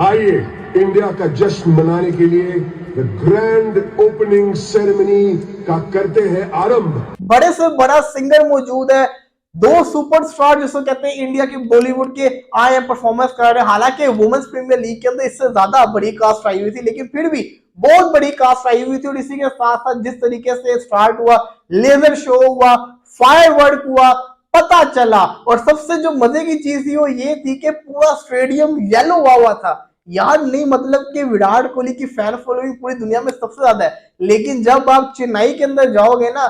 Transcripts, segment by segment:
आइए इंडिया का जश्न मनाने के लिए ग्रैंड ओपनिंग सेरेमनी का करते हैं आरंभ। बड़े से बड़ा सिंगर मौजूद है, दो सुपरस्टार जिसको कहते हैं इंडिया के बॉलीवुड के आए हैं, परफॉर्मेंस कर रहे हैं। हालांकि वुमेन्स प्रीमियर लीग के अंदर इससे ज्यादा बड़ी कास्ट आई हुई थी, लेकिन फिर भी बहुत बड़ी कास्ट आई हुई थी। और इसी के साथ साथ जिस तरीके से स्टार्ट हुआ, लेजर शो हुआ, फायरवर्क हुआ, पता चला। और सबसे जो मजे की चीज थी वो ये थी कि पूरा स्टेडियम येलो हुआ था। यार नहीं, मतलब कि विराट कोहली की फैन फॉलोइंग पूरी दुनिया में सबसे ज्यादा है, लेकिन जब आप चेन्नई के अंदर जाओगे ना,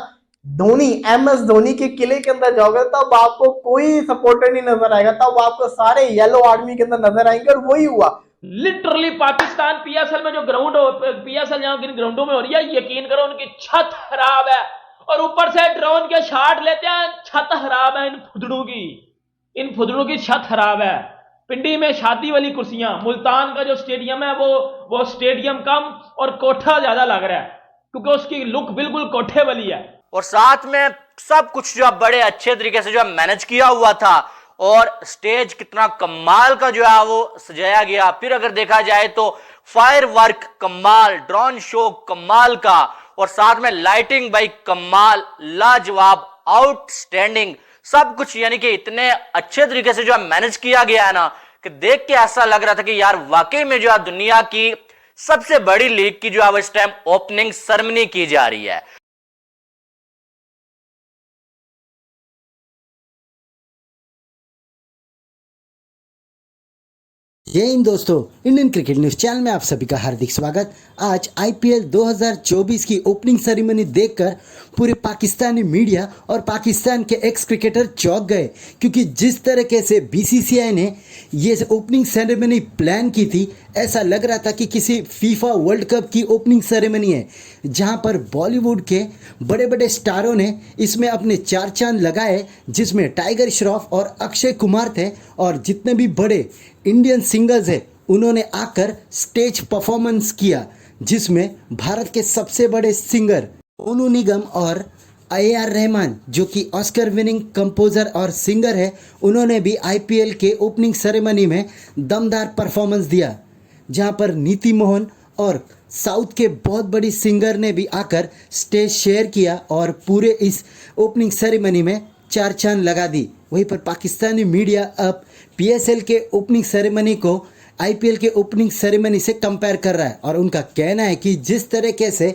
धोनी, एमएस धोनी के किले के अंदर जाओगे, तब आपको कोई सपोर्टर नहीं नजर आएगा, तब आपको सारे येलो आर्मी के अंदर नजर आएंगे। और वही हुआ लिटरली। पाकिस्तान पीएसएल में जो ग्राउंड हो, पीएसएल जहां किन ग्राउंडों में हो रही है, यकीन करो उनकी छत खराब है, और ऊपर से ड्रोन के शॉट लेते हैं, छत खराब है इन फुदड़ों की छत खराब है। पिंडी में शादी वाली कुर्सियां, मुल्तान का जो स्टेडियम है वो स्टेडियम कम और कोठा ज्यादा लग रहा है, क्योंकि उसकी लुक बिल्कुल कोठे वाली है। और साथ में सब कुछ जो बड़े अच्छे तरीके से जो मैनेज किया हुआ था, और स्टेज कितना कमाल का जो है वो सजाया गया। फिर अगर देखा जाए तो फायर वर्क कमाल, ड्रोन शो कमाल का, और साथ में लाइटिंग भाई कमाल, लाजवाब, आउटस्टैंडिंग, सब कुछ यानी कि इतने अच्छे तरीके से जो मैनेज किया गया है ना, कि देख के ऐसा लग रहा था कि यार वाकई में जो है दुनिया की सबसे बड़ी लीग की जो है इस टाइम ओपनिंग सेरेमनी की जा रही है। जय हिंद दोस्तों, इंडियन क्रिकेट न्यूज चैनल में आप सभी का हार्दिक स्वागत। आज आईपीएल 2024 की ओपनिंग सेरेमनी देखकर पूरे पाकिस्तानी मीडिया और पाकिस्तान के एक्स क्रिकेटर चौंक गए, क्योंकि जिस तरीके से बीसीसीआई ने ये ओपनिंग सेरेमनी प्लान की थी, ऐसा लग रहा था कि किसी फीफा वर्ल्ड कप की ओपनिंग सेरेमनी है, जहां पर बॉलीवुड के बड़े बड़े स्टारों ने इसमें अपने चार चांद लगाए, जिसमें टाइगर श्रॉफ और अक्षय कुमार थे। और जितने भी बड़े इंडियन सिंगर्स हैं उन्होंने आकर स्टेज परफॉर्मेंस किया, जिसमें भारत के सबसे बड़े सिंगर सोनू निगम और ए.आर. रहमान, जो कि ऑस्कर विनिंग कंपोजर और सिंगर है, उन्होंने भी आईपीएल के ओपनिंग सेरेमनी में दमदार परफॉर्मेंस दिया। जहां पर नीति मोहन और साउथ के बहुत बड़ी सिंगर ने भी आकर स्टेज शेयर किया और पूरे इस ओपनिंग सेरेमनी में चार चांद लगा दी। वहीं पर पाकिस्तानी मीडिया अब पीएसएल के ओपनिंग सेरेमनी को आईपीएल के ओपनिंग सेरेमनी से कंपेयर कर रहा है, और उनका कहना है कि जिस तरीके से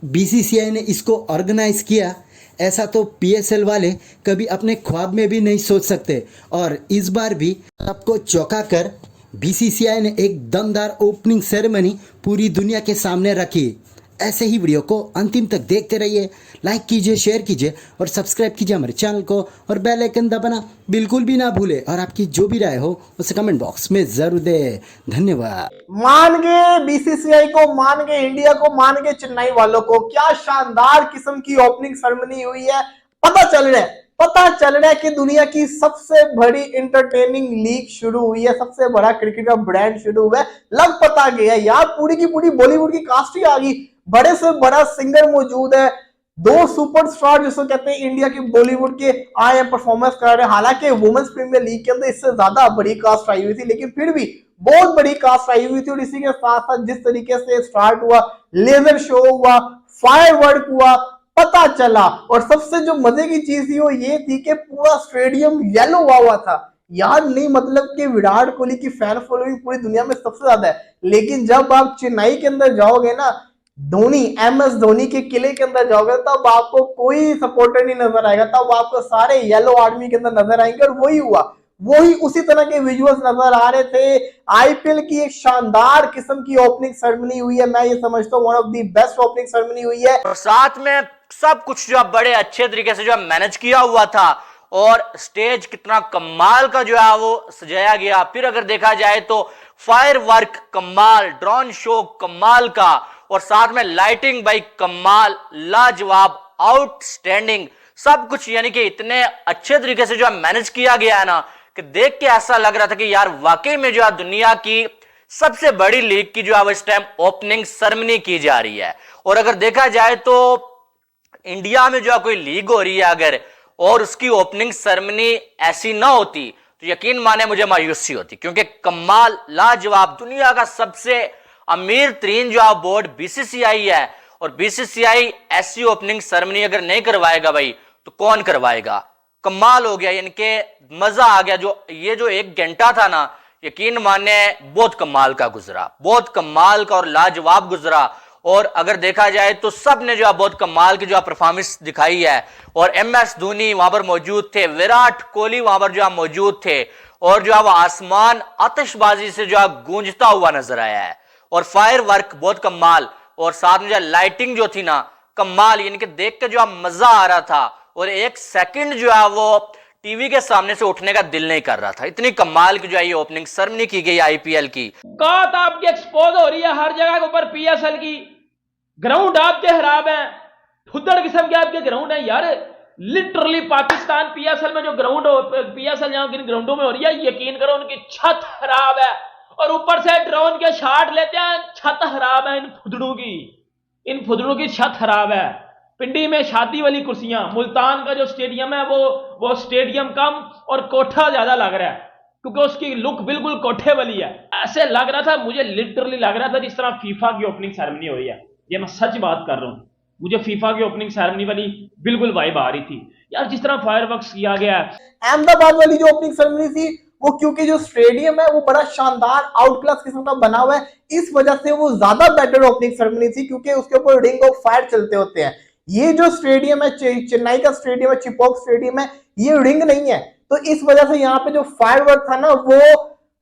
बीसीसीआई ने इसको ऑर्गेनाइज किया, ऐसा तो पीएसएल वाले कभी अपने ख्वाब में भी नहीं सोच सकते। और इस बार भी सबको चौंका कर बीसीसीआई ने एक दमदार ओपनिंग सेरेमनी पूरी दुनिया के सामने रखी। ऐसे ही वीडियो को अंतिम तक देखते रहिए, लाइक कीजिए, शेयर कीजिए और सब्सक्राइब कीजिए हमारे चैनल को, और बेल आइकन दबाना बिल्कुल भी ना भूले। और आपकी जो भी राय हो उसे कमेंट बॉक्स में जरूर दे। धन्यवाद। मान गए बीसीसीआई को, मान गए इंडिया को, मान गए चेन्नई वालों को। क्या शानदार किस्म की ओपनिंग सेरेमनी हुई है। पता चल रहा है कि दुनिया की सबसे बड़ी इंटरटेनिंग लीग शुरू हुई है, सबसे बड़ा क्रिकेट का ब्रांड शुरू हुआ है। लग पता गया यार, पूरी की पूरी बॉलीवुड की कास्ट ही आ गई। बड़े से बड़ा सिंगर मौजूद है, दो सुपरस्टार जिसको कहते हैं इंडिया के बॉलीवुड के आए हैं, परफॉर्मेंस कर रहे हैं। हालांकि वुमेन्स प्रीमियर लीग के अंदर इससे ज्यादा बड़ी कास्ट आई हुई थी, लेकिन फिर भी बहुत बड़ी कास्ट आई हुई थी। और इसी के साथ साथ जिस तरीके से स्टार्ट हुआ, लेजर शो हुआ, फायरवर्क हुआ, पता चला। और सबसे जो मजे की चीज थी वो ये थी कि पूरा स्टेडियम येलो हुआ था। यार नहीं, मतलब कि विराट कोहली की फैन फॉलोइंग पूरी दुनिया में सबसे ज्यादा है, लेकिन जब आप चेन्नई के अंदर जाओगे ना, धोनी, एमएस धोनी के किले के अंदर जाओगे, तब आपको कोई सपोर्टर नहीं नजर आएगा, तब आपको सारे येलो आर्मी के अंदर नजर आएंगे। और वही हुआ, वही उसी तरह के विजुअल्स नजर आ रहे थे। आईपीएल की एक शानदार किस्म की ओपनिंग सेरेमनी हुई है। मैं ये समझता हूँ one of the best opening ceremony हुई है। और साथ में सब कुछ जो बड़े अच्छे तरीके से जो मैनेज किया हुआ था, और स्टेज कितना कमाल का जो है वो सजाया गया। फिर अगर देखा जाए तो फायर वर्क कमाल, ड्रोन शो कमाल का, और साथ में लाइटिंग भाई कमाल, लाजवाब, आउटस्टैंडिंग, सब कुछ यानी कि इतने अच्छे तरीके से जो मैनेज किया गया है ना, कि देख के ऐसा लग रहा था कि यार वाकई में जो है दुनिया की सबसे बड़ी लीग की जो है इस टाइम ओपनिंग सेरेमनी की जा रही है। और अगर देखा जाए तो इंडिया में जो है कोई लीग हो रही है अगर, और उसकी ओपनिंग सेरेमनी ऐसी ना होती, तो यकीन माने मुझे मायूसी होती, क्योंकि कमाल, लाजवाब, दुनिया का सबसे अमीर तरीन जो बोर्ड बीसीसीआई है, और बीसीसीआई ऐसी ओपनिंग सेरेमनी अगर नहीं करवाएगा भाई तो कौन करवाएगा। कमाल हो गया, इनके मजा आ गया। जो 1 घंटा था ना, यकीन माने बहुत कमाल का गुजरा, बहुत कमाल का और लाजवाब गुजरा। और अगर देखा जाए तो सब ने जो बहुत कमाल की जो परफॉर्मेंस दिखाई है, और MS धोनी वहां पर मौजूद थे, विराट कोहली वहां पर जो मौजूद थे, और जो आसमान आतिशबाजी से जो गूंजता हुआ नजर आया है, और फायर वर्क बहुत कमाल, और साथ में जो लाइटिंग जो थी ना कमाल, इनके देख के जो मजा आ रहा था, और 1 सेकंड जो है वो टीवी के सामने से उठने का दिल नहीं कर रहा था। इतनी कमाल की जो है ये ओपनिंग सेरेमनी की गई IPL की। बात आपकी एक्सपोज हो रही है हर जगह के ऊपर PSL की। ग्राउंड आपके खराब है, फुद्दड़ किस्म के आपके ग्राउंड है यार। लिटरली पाकिस्तान PSL में जो ग्राउंड PSL जहां किन ग्राउंडों में हो रही है, यकीन करो उनकी छत खराब है, और ऊपर से ड्रोन के शॉट लेते हैं, छत खराब है इन फुदड़ों की छत खराब है। पिंडी में शादी वाली कुर्सियां, मुल्तान का जो स्टेडियम है वो स्टेडियम कम और कोठा ज्यादा लग रहा है, क्योंकि उसकी लुक बिल्कुल कोठे वाली है। ऐसे लग रहा था, मुझे लिटरली लग रहा था जिस तरह फीफा की ओपनिंग सेरेमनी हो रही है। ये मैं सच बात कर रहा हूं, मुझे फीफा की ओपनिंग सेरेमनी वाली बिल्कुल वाइब आ रही थी यार, जिस तरह फायरवर्क्स किया गया है। अहमदाबाद वाली जो ओपनिंग सेरेमनी थी, वो क्योंकि जो स्टेडियम है वो बड़ा शानदार आउट क्लास किस्म का बना हुआ है, इस वजह से वो ज्यादा बेटर ओपनिंग सेरेमनी थी, क्योंकि उसके ऊपर रिंग ऑफ फायर चलते होते हैं। ये जो स्टेडियम है, चेन्नई का स्टेडियम है, चिपॉक स्टेडियम है, ये रिंग नहीं है, तो इस वजह से यहाँ पे जो फायरवर्क था ना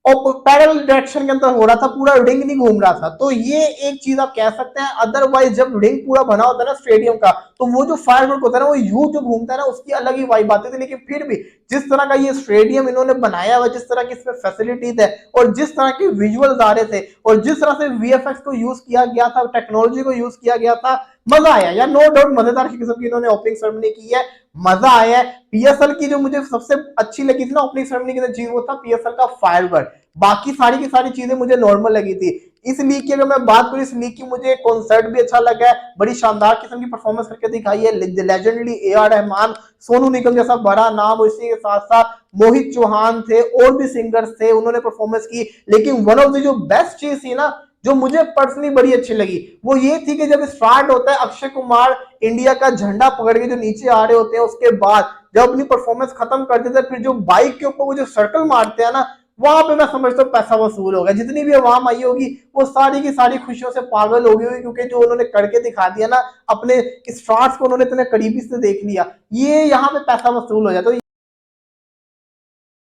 वो पैरेलल डायरेक्शन के अंदर हो रहा था, पूरा रिंग नहीं घूम रहा था। तो ये एक चीज आप कह सकते हैं। अदरवाइज जब रिंग पूरा बना होता है ना स्टेडियम का, तो वो जो फायरवर्क होता है ना, वो यू जो घूमता है ना, उसकी अलग ही वाइब आती थी। लेकिन फिर भी जिस तरह का ये स्टेडियम इन्होंने बनाया हुआ, जिस तरह की इसमें फैसिलिटीज है, और जिस तरह के विजुअल्स आ रहे थे, और जिस तरह से VFX को यूज किया गया था, टेक्नोलॉजी को यूज किया गया था, मजा आया यार। नो डाउट मजेदार किस्म की इन्होंने ओपनिंग सेरेमनी की है, मजा आया है। PSL की जो मुझे सबसे अच्छी लगी थी ना ओपनिंग सेरेमनी की चीज, वो था PSL का फायरवर्क। बाकी सारी की सारी चीजें मुझे नॉर्मल लगी थी। इस लीग की अगर मैं बात करूं, इस लीग की मुझे कॉन्सर्ट भी अच्छा लगा है, बड़ी शानदार किस्म की परफॉर्मेंस करके दिखाई है। लेजेंडरी AR रहमान, सोनू निगम जैसा बड़ा नाम, और इसी के साथ साथ मोहित चौहान थे, और भी सिंगर्स थे, उन्होंने परफॉर्मेंस की। लेकिन वन ऑफ द जो बेस्ट चीज थी ना, जो मुझे पर्सनली बड़ी अच्छी लगी, वो ये थी कि जब स्टार्ट होता है अक्षय कुमार इंडिया का झंडा पकड़ के जो नीचे आ रहे होते हैं, उसके बाद जब अपनी परफॉर्मेंस खत्म कर देते हैं, फिर जो बाइक के ऊपर वो जो सर्कल मारते हैं ना, वहां पे मैं समझता हूँ पैसा वसूल होगा। जितनी भी आवाम आई होगी वो सारी की सारी खुशियों से पागल हो गई होगी, क्योंकि जो उन्होंने करके दिखा दिया ना, अपने स्टार्स को उन्होंने इतने करीबी से देख लिया, ये यहाँ पे पैसा वसूल हो जाता है।